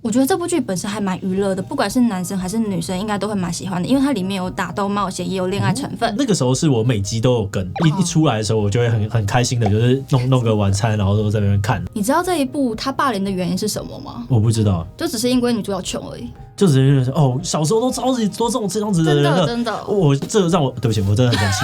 我觉得这部剧本身还蛮娱乐的，不管是男生还是女生应该都会蛮喜欢的，因为它里面有打斗冒险，也有恋爱成分。那个时候是我每集都有跟，一出来的时候我就会很开心的，就是弄个晚餐，然后都在那边看。你知道这一部他霸凌的原因是什么吗？我不知道，就只是因为女主角穷而已。就只是说哦，小时候都超级多这样子的人了，真的，这让我对不起，我真的很生气。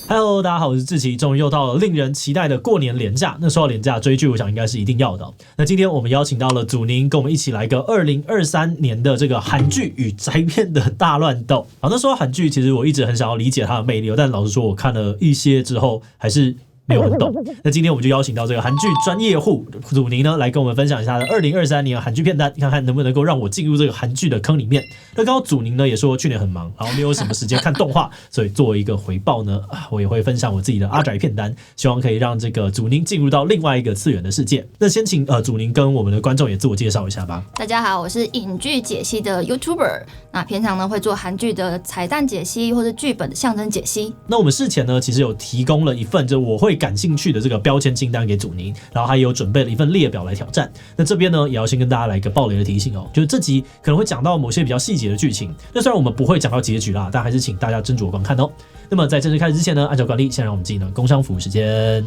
Hello， 大家好，我是志祺，终于又到了令人期待的过年连假。那说到连假追剧，我想应该是一定要的。那今天我们邀请到了祖宁，跟我们一起来个2023年的这个韩剧与宅片的大乱斗。好，那说到韩剧，其实我一直很想要理解它的魅力，但老实说，我看了一些之后，还是没有很懂。那今天我们就邀请到这个韩剧专业户祖宁呢，来跟我们分享一下2023年的韩剧片单，看看能不能够让我进入这个韩剧的坑里面。那刚刚祖宁呢也说去年很忙，然后没有什么时间看动画，所以作为一个回报呢，我也会分享我自己的阿宅片单，希望可以让这个祖宁进入到另外一个次元的世界。那先请祖宁跟我们的观众也自我介绍一下吧。大家好，我是影剧解析的 YouTuber， 那平常呢会做韩剧的彩蛋解析或是剧本的象征解析。那我们事前呢其实有提供了一份就我会感兴趣的这个标签清单给祖宁，然后还有准备了一份列表来挑战。那这边呢也要先跟大家来一个爆雷的提醒哦，就是这集可能会讲到某些比较细节的剧情，那虽然我们不会讲到结局啦，但还是请大家斟酌观看哦。那么在正式开始之前呢，按照惯例，先让我们进入工商服务时间。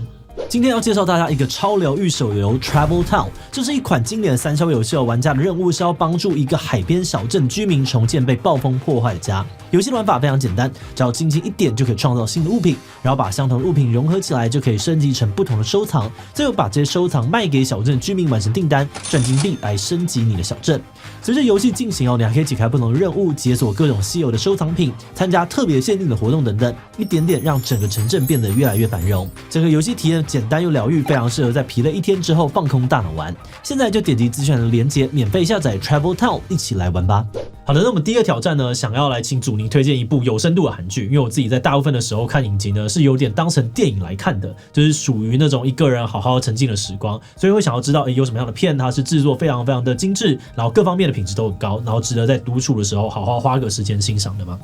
今天要介绍大家一个超疗愈手游 Travel Town， 这是一款经典的3消游戏，玩家的任务是要帮助一个海边小镇居民重建被暴风破坏的家。游戏的玩法非常简单，只要轻轻一点就可以创造新的物品，然后把相同的物品融合起来，就可以升级成不同的收藏，最后把这些收藏卖给小镇居民完成订单，赚金币来升级你的小镇。随着游戏进行你还可以解开不同的任务，解锁各种稀有的收藏品，参加特别限定的活动等等，一点点让整个城镇变得越来越繁荣。整个游戏体验简单又疗愈，非常适合在疲累一天之后放空大脑玩。现在就点击资讯的连结，免费下载 Travel Town， 一起来玩吧。好的，那我们第一个挑战呢，想要来请祖宁推荐一部有深度的韩剧，因为我自己在大部分的时候看影集呢，是有点当成电影来看的，就是属于那种一个人好好沉浸的时光，所以会想要知道有什么样的片，它是制作非常非常的精致，然后各方面的品质都很高，然后值得在独处的时候好好花个时间欣赏的吗？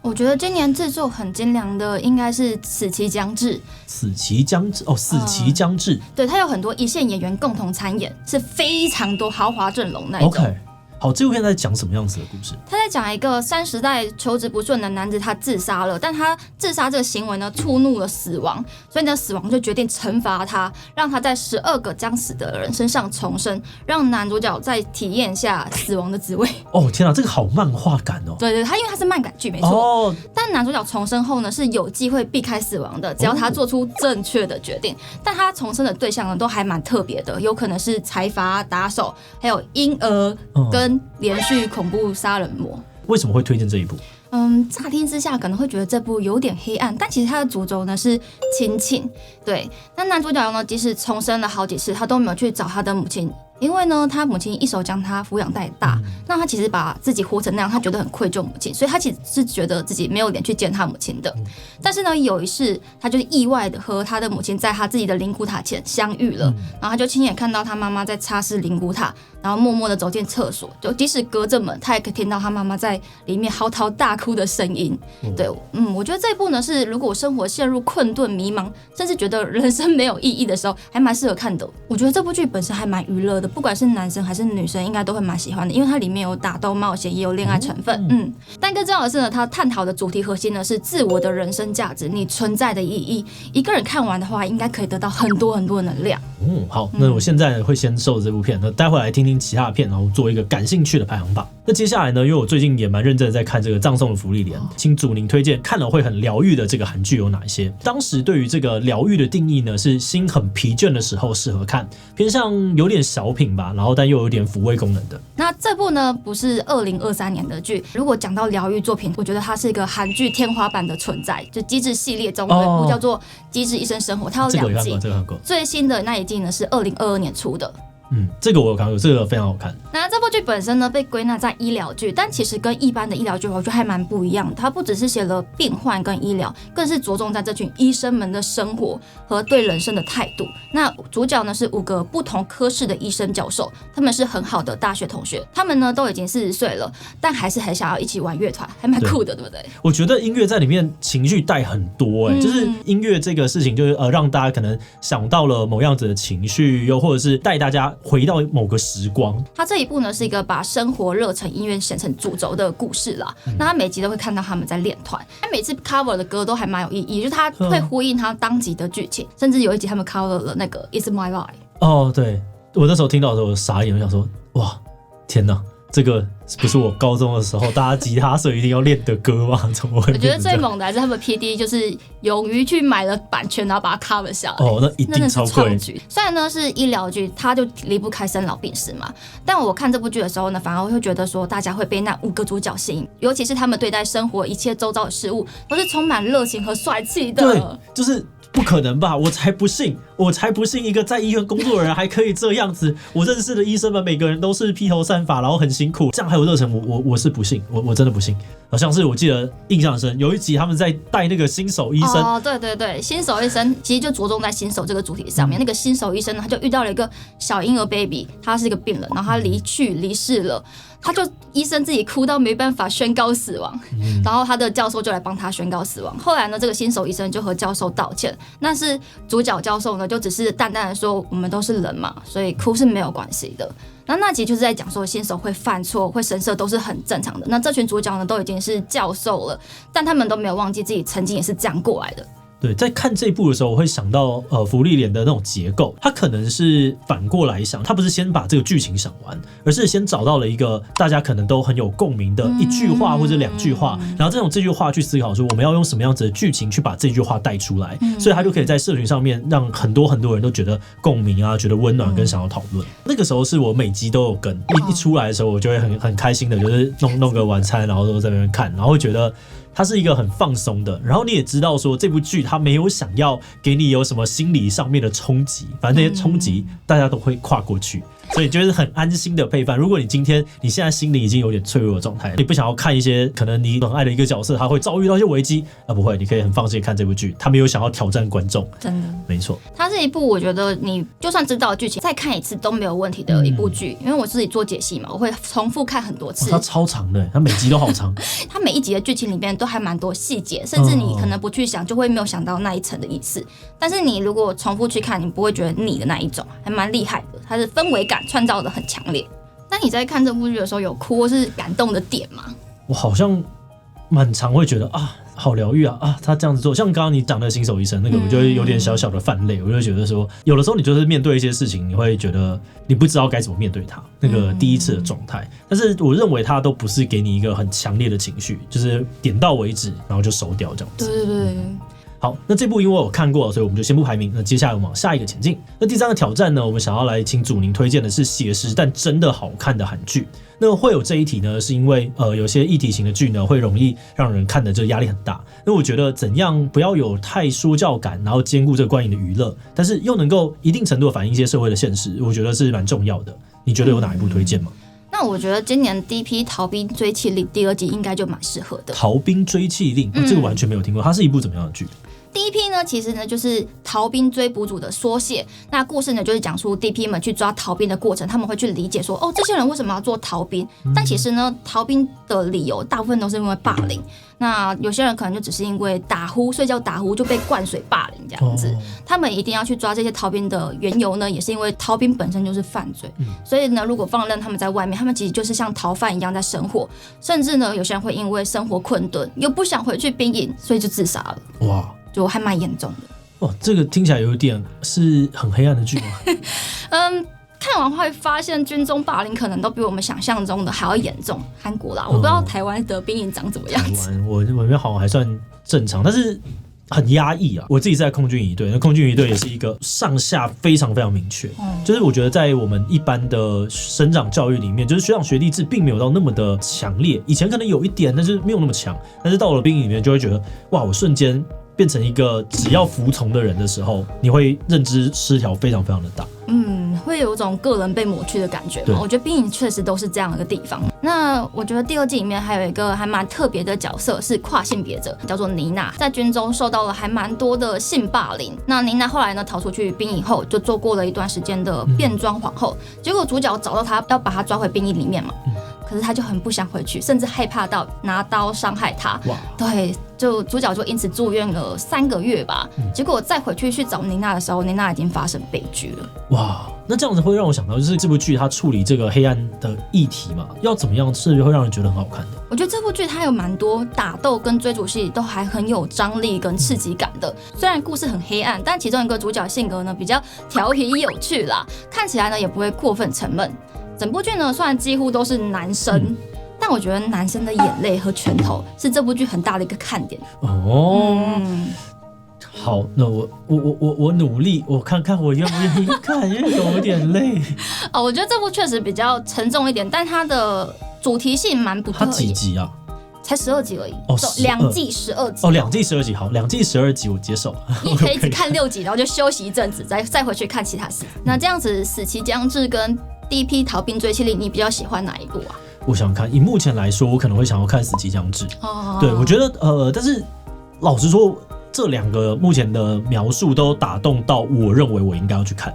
我觉得今年制作很精良的应该是《死期将至》。死期将至哦，死期将至，对，它有很多一线演员共同参演，是非常多豪华阵容那一种。OK。好，这部片在讲什么样子的故事？他在讲一个30代求职不顺的男子，他自杀了，但他自杀这个行为呢，触怒了死亡，所以呢，死亡就决定惩罚他，让他在12个将死的人身上重生，让男主角再体验一下死亡的滋味。哦，天哪，这个好漫画感哦。对，他因为他是漫改剧，没错。哦。但男主角重生后呢，是有机会避开死亡的，只要他做出正确的决定。但他重生的对象呢，都还蛮特别的，有可能是财阀、打手，还有婴儿跟连续恐怖杀人魔。为什么会推荐这一部？乍听之下可能会觉得这部有点黑暗，但其实它的主轴呢是亲情。对，那男主角呢，即使重生了好几次，他都没有去找他的母亲。因为呢，他母亲一手将他抚养带大，那他其实把自己活成那样，他觉得很愧疚母亲，所以他其实是觉得自己没有脸去见他母亲的。但是呢，有一次他就是意外的和他的母亲在他自己的灵骨塔前相遇了，然后他就亲眼看到他妈妈在擦拭灵骨塔，然后默默的走进厕所，就即使隔着门，他也可以听到他妈妈在里面嚎啕大哭的声音。对，我觉得这一部呢是如果生活陷入困顿、迷茫，甚至觉得人生没有意义的时候，还蛮适合看的。我觉得这部剧本身还蛮娱乐的。不管是男生还是女生应该都会蛮喜欢的，因为它里面有打斗冒险，也有恋爱成分。但更重要的是呢，它探讨的主题核心呢是自我的人生价值，你存在的意义。一个人看完的话，应该可以得到很多很多的能量。好，那我现在会先受这部片，那待会来听听其他的片，然后做一个感兴趣的排行榜。那接下来呢，因为我最近也蛮认真的在看这个《葬送的芙莉莲》，请祖宁推荐看了会很疗愈的这个韩剧有哪一些？当时对于这个疗愈的定义呢，是心很疲倦的时候适合看，偏向有点小品吧，然后但又有点抚慰功能的。那这部呢不是2023年的剧，如果讲到疗愈作品，我觉得它是一个韩剧天花板的存在，就机智系列中有一部叫做《机智医生生活》，它有2季，这个看过。最新的那一季呢是2022年出的。这个我有看过，这个非常好看。那这部剧本身呢被归纳在医疗剧，但其实跟一般的医疗剧我觉得还蛮不一样的。它不只是写了病患跟医疗，更是着重在这群医生们的生活和对人生的态度。那主角呢是5个不同科室的医生教授，他们是很好的大学同学，他们呢都已经40岁了，但还是很想要一起玩乐团，还蛮酷的， 对不对？我觉得音乐在里面情绪带很多，就是音乐这个事情，就是让大家可能想到了某样子的情绪，又或者是带大家回到某个时光。他这一部呢是一个把生活热忱音乐写成主轴的故事啦。那他每集都会看到他们在练团，他每次 cover 的歌都还蛮有意义，就是他会呼应他当集的剧情，甚至有一集他们 cover 了那个 It's My Life。哦，对，我那时候听到的时候我傻眼，我想说，哇，天哪！这个不是我高中的时候大家吉他社一定要练的歌吗？怎么会？我觉得最猛的还是他们 PD 就是勇于去买了版权，然后把它 cover 下来。哦，那一定超贵。虽然呢是医疗剧，它就离不开生老病死嘛，但我看这部剧的时候呢，反而会觉得说大家会被那5个主角吸引，尤其是他们对待生活一切周遭的事物都是充满热情和帅气的。对，就是不可能吧？我才不信一个在医院工作的人还可以这样子。我认识的医生们每个人都是披头散发，然后很辛苦，这样还有热忱，我是不信，我真的不信。好像是我记得印象深，有一集他们在带那个新手医生。哦，对对对，新手医生其实就着重在新手这个主题上面。那个新手医生呢，他就遇到了一个小婴儿 baby， 他是一个病人，然后他离世了。他就医生自己哭到没办法宣告死亡，然后他的教授就来帮他宣告死亡。后来呢，这个新手医生就和教授道歉，但是主角教授呢就只是淡淡的说我们都是人嘛，所以哭是没有关系的。那集就是在讲说新手会犯错会神社都是很正常的。那这群主角呢都已经是教授了，但他们都没有忘记自己曾经也是这样过来的。对，在看这一部的时候，我会想到芙莉莲的那种结构，它可能是反过来想，它不是先把这个剧情想完，而是先找到了一个大家可能都很有共鸣的一句话或者2句话，然后这句话去思考说我们要用什么样子的剧情去把这句话带出来，所以它就可以在社群上面让很多人都觉得共鸣啊，觉得温暖跟想要讨论。那个时候是我每集都有跟，一出来的时候我就会很开心的，就是弄个晚餐，然后都在那边看，然后会觉得它是一个很放松的，然后你也知道说这部剧它没有想要给你有什么心理上面的冲击，反正那些冲击大家都会跨过去，所以就是很安心的配饭。如果你今天你现在心里已经有点脆弱的状态，你不想要看一些可能你很爱的一个角色他会遭遇到一些危机不会，你可以很放心看这部剧，他没有想要挑战观众，真的没错。它是一部我觉得你就算知道剧情再看一次都没有问题的一部剧，因为我自己做解析嘛，我会重复看很多次。它超长的，它每集都好长。它每一集的剧情里面都还蛮多细节，甚至你可能不去想就会没有想到那一层的意思。但是你如果重复去看，你不会觉得腻的那一种，还蛮厉害的。它的氛围感创造的很强烈。那你在看这部剧的时候有哭或是感动的点吗？我好像蛮常会觉得好疗愈啊！他这样子做，像刚刚你讲的新手医生那个，我就会有点小小的泛泪。我就觉得说，有的时候你就是面对一些事情，你会觉得你不知道该怎么面对它，那个第一次的状态。但是我认为它都不是给你一个很强烈的情绪，就是点到为止，然后就收掉这样子。对对对。好，那这部因为我有看过，所以我们就先不排名。那接下来我们往下一个前进。那第3个挑战呢，我们想要来请祖宁推荐的是写实但真的好看的韩剧。那会有这一题呢，是因为有些议题型的剧呢，会容易让人看的就压力很大。那我觉得怎样不要有太说教感，然后兼顾这个观影的娱乐，但是又能够一定程度的反映一些社会的现实，我觉得是蛮重要的。你觉得有哪一部推荐吗？那我觉得今年第一批《逃兵追缉令》第2季应该就蛮适合的。逃兵追缉令，这个完全没有听过，它是一部怎么样的剧？第一批呢，其实呢就是逃兵追捕组的缩写。那故事呢就是讲述第一批们去抓逃兵的过程，他们会去理解说，这些人为什么要做逃兵？但其实呢，逃兵的理由大部分都是因为霸凌。那有些人可能就只是因为打呼，睡觉打呼就被灌水霸凌这样子。他们一定要去抓这些逃兵的缘由呢，也是因为逃兵本身就是犯罪。所以呢，如果放任他们在外面，他们其实就是像逃犯一样在生活。甚至呢，有些人会因为生活困顿，又不想回去兵营，所以就自杀了。哇！就还蛮严重的。这个听起来有点是很黑暗的剧吗？看完会发现军中霸凌可能都比我们想象中的还要严重。韩国啦，我不知道台湾的兵营长怎么样子。我那边好像还算正常，但是很压抑啊。我自己在空军仪队，那空军仪队也是一个上下非常非常明确。就是我觉得在我们一般的生长教育里面，就是学长学弟制并没有到那么的强烈。以前可能有一点，但是没有那么强。但是到了兵营里面，就会觉得哇，我瞬间变成一个只要服从的人的时候，你会认知失调非常非常的大。会有一种个人被抹去的感觉嘛。我觉得冰影确实都是这样的一个地方。那我觉得第2季里面还有一个还蛮特别的角色是跨性别者，叫做妮娜，在军中受到了还蛮多的性霸凌。那妮娜后来呢逃出去兵营后，就做过了一段时间的变装皇后。结果主角找到她，要把她抓回兵营里面嘛。可是他就很不想回去，甚至害怕到拿刀伤害他。对，就主角就因此住院了3个月吧。结果再回去找妮娜的时候，妮娜已经发生悲剧了。哇，那这样子会让我想到，就是这部剧它处理这个黑暗的议题嘛，要怎么样是会让人觉得很好看的？我觉得这部剧它有蛮多打斗跟追逐戏都还很有张力跟刺激感的。虽然故事很黑暗，但其中一个主角性格呢比较调皮有趣啦，看起来呢也不会过分沉闷。整部剧呢，虽然几乎都是男生，但我觉得男生的眼泪和拳头是这部剧很大的一个看点。好，那我努力，我看看我愿不愿意看，因为有点累。我觉得这部确实比较沉重一点，但它的主题性蛮不错。它几集啊？才12集而已。2季12集。2季12集，好，2季12集我接受。你可以一直看6集，然后就休息一阵子，再回去看其他事。那这样子，死期将至跟第一批逃兵追妻令，你比较喜欢哪一部啊？我想看，以目前来说，我可能会想要看《死期将至》。对，我觉得但是老实说，这2个目前的描述都打动到我认为我应该要去看。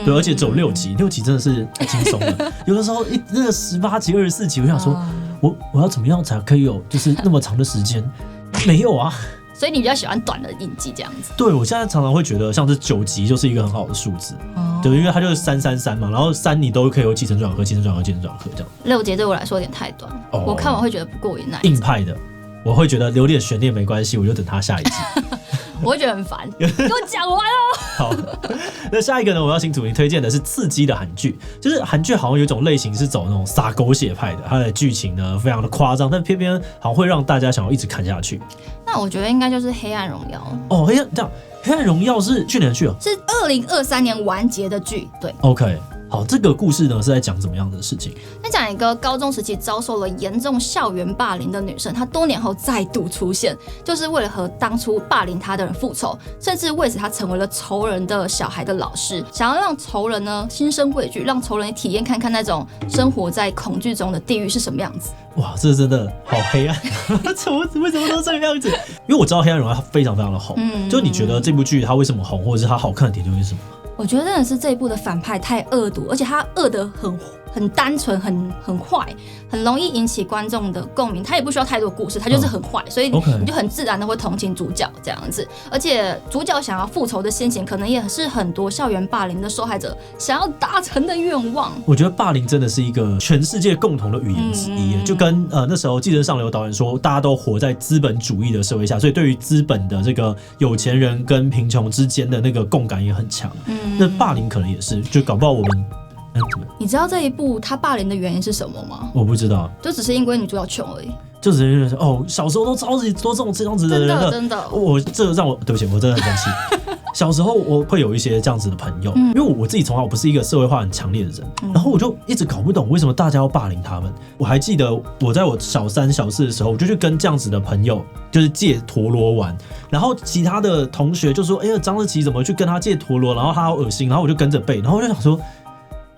对，而且只有6集，6集真的是太轻松了。有的时候那个18集、24集，我想说，我要怎么样才可以有就是那么长的时间？没有啊。所以你比较喜欢短的影集这样子？对，我现在常常会觉得，像是9集就是一个很好的数字。对，因为它就是333嘛，然后3你都可以有起承转合、起承转合、起承转合这样。6集对我来说有点太短，我看完会觉得不过瘾。硬派的，我会觉得留点悬念没关系，我就等它下一季。我会觉得很烦，给我讲完哦。好，那下一个呢？我要请祖明推荐的是刺激的韩剧，就是韩剧好像有一种类型是走那种撒狗血派的，它的剧情呢非常的夸张，但偏偏好像会让大家想要一直看下去。那我觉得应该就是《黑暗荣耀》哦，黑暗荣耀是去年的剧哦，是2023年完结的剧，对。OK。好，这个故事呢是在讲怎么样的事情？在讲一个高中时期遭受了严重校园霸凌的女生，她多年后再度出现，就是为了和当初霸凌她的人复仇，甚至为此她成为了仇人的小孩的老师，想要让仇人呢心生畏惧，让仇人体验看看那种生活在恐惧中的地狱是什么样子。哇，这真的好黑暗，为什么都这个样子？因为我知道《黑暗荣耀》它非常非常的红，就你觉得这部剧它为什么红，或者是它好看的点就是什么？我觉得真的是这一部的反派太恶毒，而且他恶得很单纯，很坏，很容易引起观众的共鸣。他也不需要太多故事，他就是很坏，所以你就很自然的会同情主角这样子。而且主角想要复仇的心情，可能也是很多校园霸凌的受害者想要达成的愿望。我觉得霸凌真的是一个全世界共同的语言之一，就跟那时候《寄生上流》导演说，大家都活在资本主义的社会下，所以对于资本的这个有钱人跟贫穷之间的那个共感也很强。那霸凌可能也是，就搞不好我们。你知道这一部他霸凌的原因是什么吗？我不知道，就只是因为女主角穷而已。就只是小时候都超级多这样子的人，真的，这让我对不起，我真的很生气。小时候我会有一些这样子的朋友，因为我自己从小不是一个社会化很强烈的人，然后我就一直搞不懂为什么大家要霸凌他们。我还记得我在我小3、小4的时候，我就去跟这样子的朋友就是借陀螺玩，然后其他的同学就说：“哎呀，张日琪怎么去跟他借陀螺？然后他好恶心。”然后我就跟着背，然后我就想说，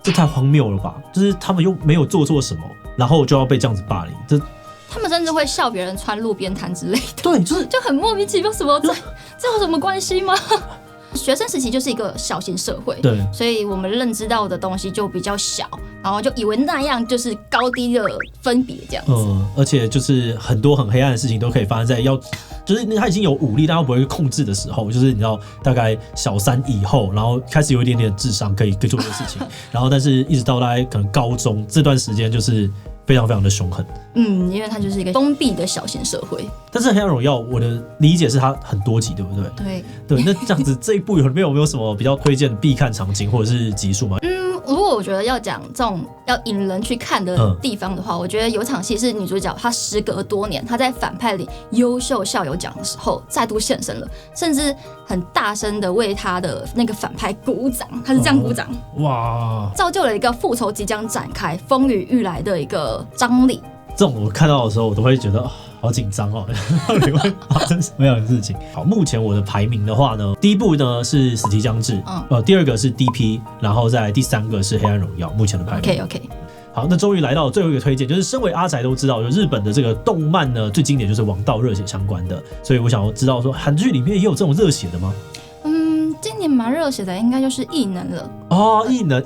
这太荒谬了吧！就是他们又没有做错什么，然后就要被这样子霸凌，他们甚至会笑别人穿路边摊之类的，对，就很莫名其妙，这有什么关系吗？学生时期就是一个小型社会，对，所以我们认知到的东西就比较小，然后就以为那样就是高低的分别这样子。而且就是很多很黑暗的事情都可以发生在就是他已经有武力但又不会控制的时候，就是你知道大概小3以后，然后开始有一点点智商可以做这个事情，然后但是一直到大概可能高中这段时间就是非常非常的凶狠。因为它就是一个封闭的小型社会。但是《黑暗荣耀》我的理解是它很多集，对不对？对，那这样子这一部有没有什么比较推荐必看场景或者是集数吗？如果我觉得要讲这种要引人去看的地方的话，我觉得有场戏是女主角她时隔多年，她在反派里优秀校友奖的时候再度现身了，甚至很大声的为她的那个反派鼓掌，她是这样鼓掌，哇，造就了一个复仇即将展开、风雨欲来的一个张力。这种我看到的时候，我都会觉得好紧张哦，到底会发生什么样的事情？好，目前我的排名的话呢，第一部呢是死期将至，第二个是 DP， 然后再来第三个是黑暗荣耀，目前的排名。OK。好，那终于来到最后一个推荐，就是身为阿宅都知道，就日本的这个动漫呢，最经典就是王道热血相关的，所以我想要知道说，韩剧里面也有这种热血的吗？今年蛮热血的，应该就是异能了。哦，异能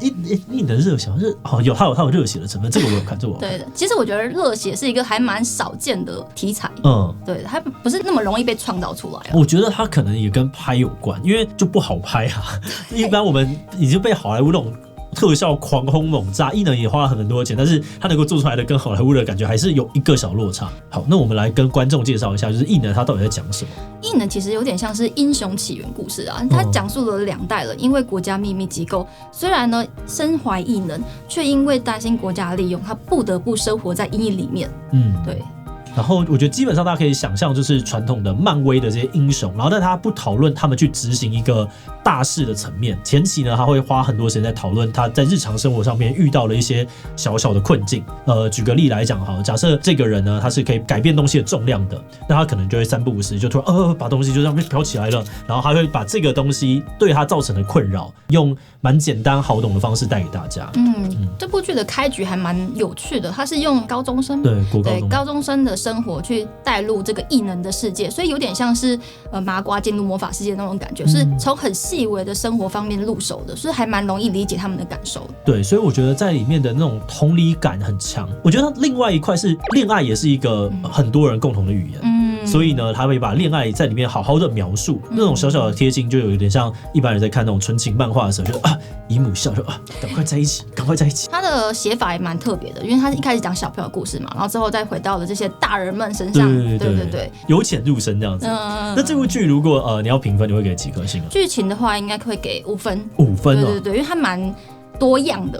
热血它有热血的成分，这个我有看，这个我有看。对的，其实我觉得热血是一个还蛮少见的题材。对，它不是那么容易被创造出来。我觉得它可能也跟拍有关，因为就不好拍啊。一般我们已经被好莱坞那种特效狂轰猛炸，异能也花了很多钱，但是它能够做出来的跟好莱坞的感觉还是有一个小落差。好，那我们来跟观众介绍一下，就是异能它到底在讲什么？异能其实有点像是英雄起源故事啊，它讲述了2代了，因为国家秘密机构虽然呢身怀异能，却因为担心国家利用，他不得不生活在阴影里面。对。然后我觉得基本上大家可以想象，就是传统的漫威的这些英雄，然后但他不讨论他们去执行一个大事的层面。前期呢，他会花很多时间在讨论他在日常生活上面遇到了一些小小的困境。举个例来讲好了，假设这个人呢，他是可以改变东西的重量的，那他可能就会3不5时就突然把东西就这样被飘起来了，然后他会把这个东西对他造成的困扰，用蛮简单好懂的方式带给大家。这部剧的开局还蛮有趣的，他是用高中生高中生的生活去带入这个异能的世界，所以有点像是麻瓜进入魔法世界那种感觉，是从很细微的生活方面入手的，所以还蛮容易理解他们的感受。对，所以我觉得在里面的那种同理感很强。我觉得另外一块是恋爱也是一个很多人共同的语言。所以呢，他会把恋爱在里面好好的描述，那种小小的贴近，就有点像一般人在看那种纯情漫画的时候，就姨母笑，就赶快在一起，赶快在一起。他的写法也蛮特别的，因为他一开始讲小朋友的故事嘛，然后之后再回到了这些大人们身上，对，由浅入深这样子。那这部剧如果你要评分，你会给几颗星啊？剧情的话，应该会给5分。5分哦，对，因为它蛮多样的，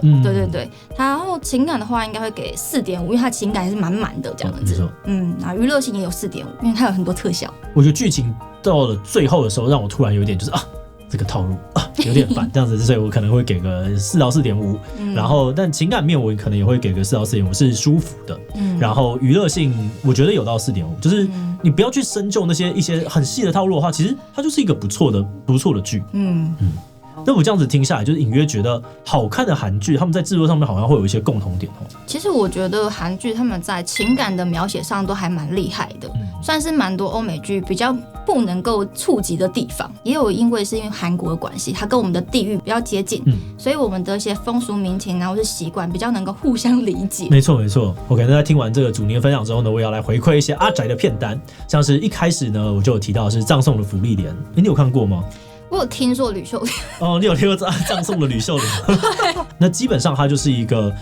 对。然后情感的话，应该会给4.5，因为它情感也是满满的这样子。那娱乐性也有4.5，因为它有很多特效。我觉得剧情到了最后的时候，让我突然有点就是这个套路有点烦这样子，所以我可能会给个4到4.5。然后，但情感面我可能也会给个4到4.5，是舒服的。然后娱乐性我觉得有到4.5，就是你不要去深究那些一些很细的套路的话，其实它就是一个不错的剧。那我这样子听下来，就是隐约觉得好看的韩剧，他们在制作上面好像会有一些共同点哦。其实我觉得韩剧他们在情感的描写上都还蛮厉害的，算是蛮多欧美剧比较不能够触及的地方。也有因为韩国的关系，它跟我们的地域比较接近，所以我们的一些风俗民情啊或是习惯比较能够互相理解。没错。OK， 那在听完这个主题的分享之后呢，我也要来回馈一些阿宅的片单，像是一开始呢我就有提到是葬送的芙莉莲，你有看过吗？我有听说吕秀莲你有听过葬送的吕秀莲？那基本上它就是一个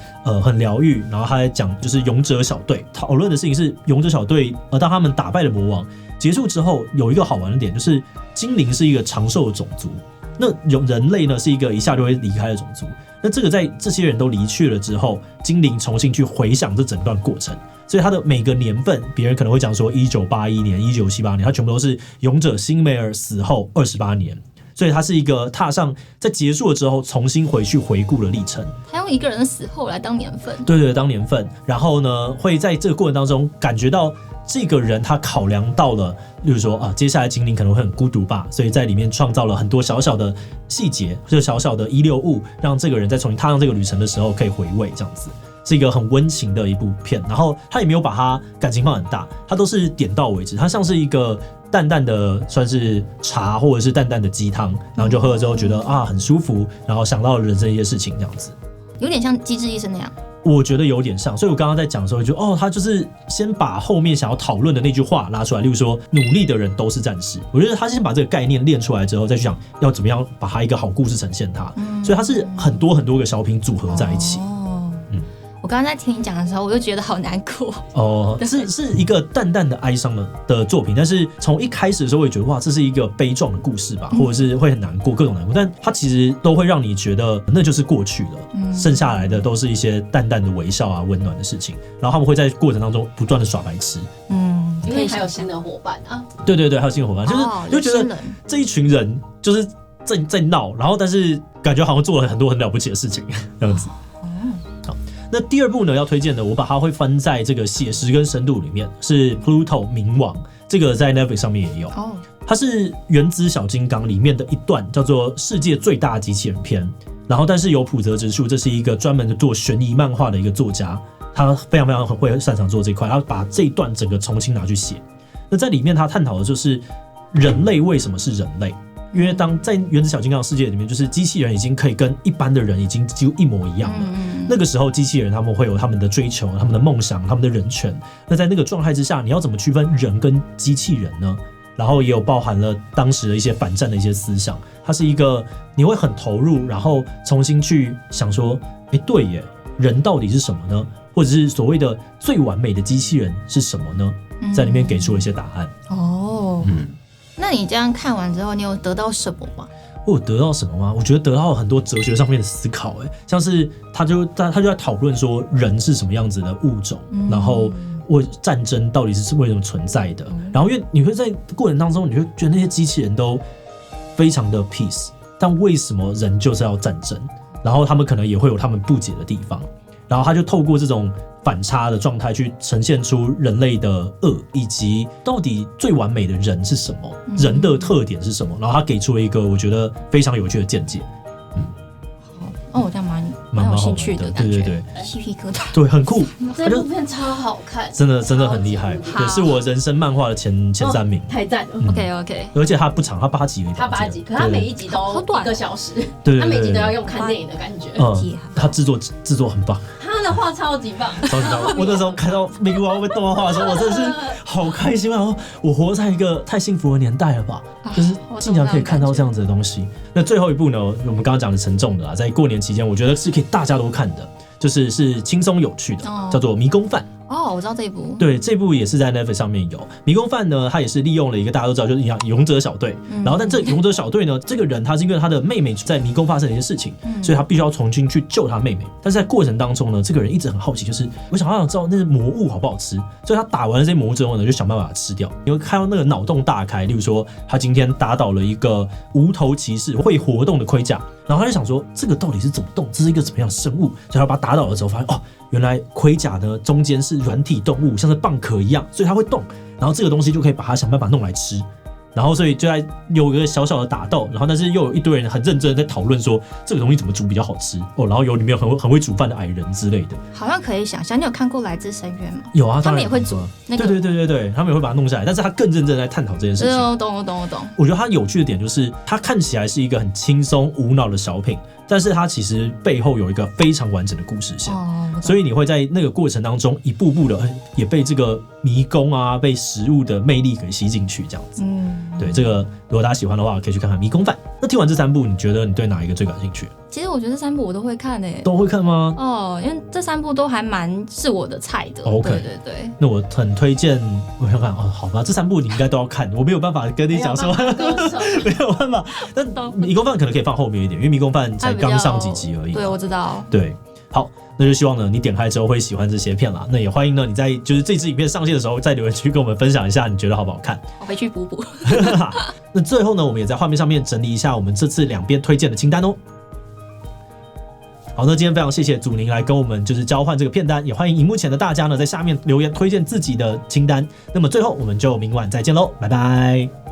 很疗愈，然后他在讲就是勇者小队讨论的事情是勇者小队当他们打败了魔王结束之后，有一个好玩的点就是精灵是一个长寿的种族，那人类呢是一个一下就会离开的种族。那这个在这些人都离去了之后，精灵重新去回想这整段过程，所以它的每个年份，别人可能会讲说1981年、1978年，它全部都是勇者辛梅尔死后28年。所以它是一个踏上在结束了之后重新回去回顾的历程。他用一个人的死后来当年份，对，当年份。然后呢，会在这个过程当中感觉到这个人他考量到了，例如说接下来精灵可能会很孤独吧，所以在里面创造了很多小小的细节，就小小的遗留物，让这个人在重新踏上这个旅程的时候可以回味，这样子。是一个很温情的一部片，然后他也没有把它感情放很大，他都是点到为止，它像是一个淡淡的算是茶或者是淡淡的鸡汤，然后就喝了之后觉得很舒服，然后想到了人生一些事情这样子，有点像《机智医生》那样。我觉得有点像，所以我刚刚在讲的时候就他就是先把后面想要讨论的那句话拉出来，例如说努力的人都是战士，我觉得他先把这个概念练出来之后，再去想要怎么样把它一个好故事呈现它，所以它是很多很多个小品组合在一起。我刚刚在听你讲的时候，我就觉得好难过。是一个淡淡的哀伤的作品，但是从一开始的时候，我也觉得哇，这是一个悲壮的故事吧，或者是会很难过，各种难过，但它其实都会让你觉得那就是过去了，剩下来的都是一些淡淡的微笑啊，温暖的事情，然后他们会在过程当中不断的耍白痴，因为还有新的伙伴啊，对，还有新的伙伴，就觉得这一群人就是在闹，然后但是感觉好像做了很多很了不起的事情这样子。那第二部呢要推荐的，我把它会分在这个写实跟深度里面，是 Pluto 冥王，这个在 Netflix 上面也有。它是原子小金刚里面的一段，叫做世界最大机器人篇。然后但是有浦泽直树，这是一个专门做悬疑漫画的一个作家，他非常非常会擅长做这一块，然后把这一段整个重新拿去写。那在里面他探讨的就是人类为什么是人类。因为当在原子小金刚的世界里面，就是机器人已经可以跟一般的人已经几乎一模一样了。那个时候，机器人他们会有他们的追求、他们的梦想、他们的人权。那在那个状态之下，你要怎么区分人跟机器人呢？然后也有包含了当时的一些反战的一些思想。它是一个你会很投入，然后重新去想说，对耶，人到底是什么呢？或者是所谓的最完美的机器人是什么呢？在里面给出了一些答案。那你这样看完之后，你有得到什么吗？我有得到什么吗？我觉得得到很多哲学上面的思考，像是他就在讨论说人是什么样子的物种，然后战争到底是为什么存在的，然后因为你会在过程当中，你会觉得那些机器人都非常的 peace， 但为什么人就是要战争？然后他们可能也会有他们不解的地方，然后他就透过这种反差的状态去呈现出人类的恶，以及到底最完美的人是什么，人的特点是什么，然后他给出了一个我觉得非常有趣的见解。我这样蛮有兴趣的感觉，对，鸡皮疙瘩，对，很酷。这部片超好看，真的很厉害，对，是我人生漫画的前3名，太赞了。OK， 而且它不长，它8集而已，它8集，可它每一集都1个小时，对，它每集都要用看电影的感觉。它制作很棒，他的画超级棒，我那时候看到美国会动画的时候，我真的是好开心啊！我活在一个太幸福的年代了吧，就是竟然可以看到这样子的东西。那最后一部呢，我们刚刚讲的沉重的啊，在过年期间，我觉得是可以大家都看的，就是轻松有趣的，叫做《迷宫饭》。我知道这一部，对，这部也是在 Netflix 上面有。迷宫饭呢，他也是利用了一个大家都知道，就是一样勇者小队。然后，但这勇者小队呢，这个人他是因为他的妹妹在迷宫发生了一些事情，所以他必须要重新去救他妹妹。但是在过程当中呢，这个人一直很好奇，就是我想知道那些魔物好不好吃，所以他打完了这些魔物之后呢，就想办法把它吃掉。你会看到那个脑洞大开，例如说他今天打倒了一个无头骑士，会活动的盔甲，然后他就想说这个到底是怎么动，这是一个怎么样的生物，所以他把它打倒了之后，发现原来盔甲呢中间是软体动物，像是蚌壳一样，所以它会动，然后这个东西就可以把它想办法弄来吃。然后所以就在有一个小小的打斗，然后但是又有一堆人很认真的在讨论说这个东西怎么煮比较好吃然后有里面有很会煮饭的矮人之类的，好像可以想象。你有看过《来自深渊》吗？有啊，他们也会煮那个，对，他们也会把它弄下来，但是他更认真在探讨这件事情。我懂。我觉得他有趣的点就是他看起来是一个很轻松无脑的小品，但是它其实背后有一个非常完整的故事线，所以你会在那个过程当中一步步的也被这个迷宫啊，被食物的魅力给吸进去，这样子。对，这个如果大家喜欢的话，可以去看看《迷宫饭》。那听完这3部，你觉得你对哪一个最感兴趣？其实我觉得这3部我都会看都会看吗？因为这3部都还蛮是我的菜的。OK， 对。那我很推荐，我想看好吧，这3部你应该都要看，我没有办法跟你讲说，没有办法。但《迷宫饭》可能可以放后面一点，因为《迷宫饭》才刚上几集而已。对，我知道。对，好。那就希望呢，你点开之后会喜欢这些片啦。那也欢迎呢，你在就是这支影片上线的时候，在留言区跟我们分享一下，你觉得好不好看？我回去补补。那最后呢，我们也在画面上面整理一下我们这次2边推荐的清单哦。好，那今天非常谢谢祖宁来跟我们就是交换这个片单，也欢迎荧幕前的大家呢在下面留言推荐自己的清单。那么最后我们就明晚再见喽，拜拜。